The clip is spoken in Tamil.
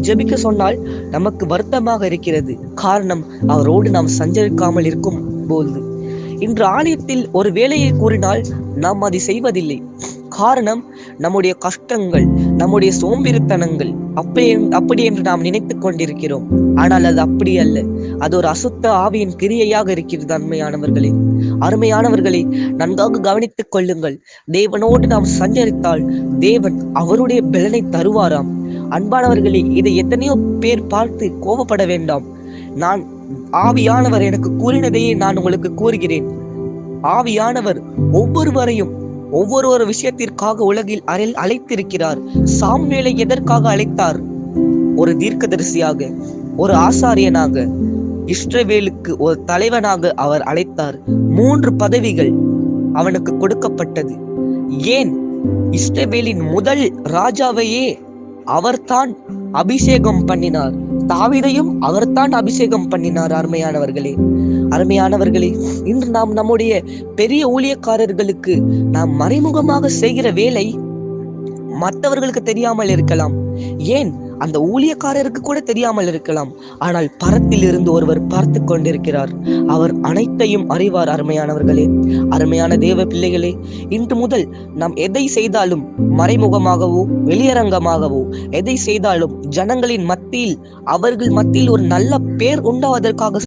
ஜெபிக்க சொன்னால் நமக்கு வருத்தமாக இருக்கிறது. காரணம், அவரோடு நாம் சஞ்சரிக்காமல் இருக்கும் போது. இன்று ஆலயத்தில் ஒரு வேலையை கூறினால் நாம் அதை செய்வதில்லை. காரணம், நம்முடைய கஷ்டங்கள், நம்முடைய சோம்பேறித்தனங்கள் அப்படி என்று நாம் நினைத்துக் கொண்டிருக்கிறோம். ஆனால் அது அப்படி அல்ல. அது ஒரு அசுத்த ஆவியின் கிரியையாக இருக்கிறது. அருமையானவர்களே, நன்றாக கவனித்துக் கொள்ளுங்கள். தேவனோடு நாம் சஞ்சரித்தால் தேவன் அவருடைய பலனை தருவாராம். அன்பானவர்களே, இதை எத்தனையோ பேர் பார்த்து கோபப்பட வேண்டாம். நான் ஆவியானவர் எனக்கு கூறினதையே நான் உங்களுக்கு கூறுகிறேன். ஆவியானவர் ஒவ்வொருவரையும் ஒவ்வொரு விஷயத்திற்காக உலகில் அழைத்திருக்கிறார். சாமுவேலை எதற்காக அழைத்தார்? ஒரு தீர்க்கதரிசியாக, ஒரு ஆசாரியனாக, இஸ்ரவேலுக்கு ஒரு தலைவனாக அவர் அழைத்தார். 3 பதவிகள் அவனுக்கு கொடுக்கப்பட்டது. ஏன்? இஸ்ரவேலின் முதல் ராஜாவையே அவர்தான் அபிஷேகம் பண்ணினார். தாவீதையும் அவர்தான் அபிஷேகம் பண்ணினார். அருமையானவர்களே, இன்று நாம் நம்முடைய பெரிய ஊழியக்காரர்களுக்கு நாம் மறைமுகமாக செய்கிற வேலை மற்றவர்களுக்கு தெரியாமல் இருக்கலாம். ஏன், அந்த ஊழியக்காரருக்கு கூட தெரியாமல் இருக்கலாம். ஆனால் பரத்தில் இருந்து ஒருவர் பார்த்து கொண்டிருக்கிறார். அவர் அனைத்தையும் அறிவார். அருமையான தேவ பிள்ளைகளே, இன்று முதல் நாம் எதை செய்தாலும் மறைமுகமாகவோ வெளியரங்கமாகவோ எதை செய்தாலும் ஜனங்களின் மத்தியில், அவர்கள் மத்தியில் ஒரு நல்ல பேர் உண்டாவதற்காக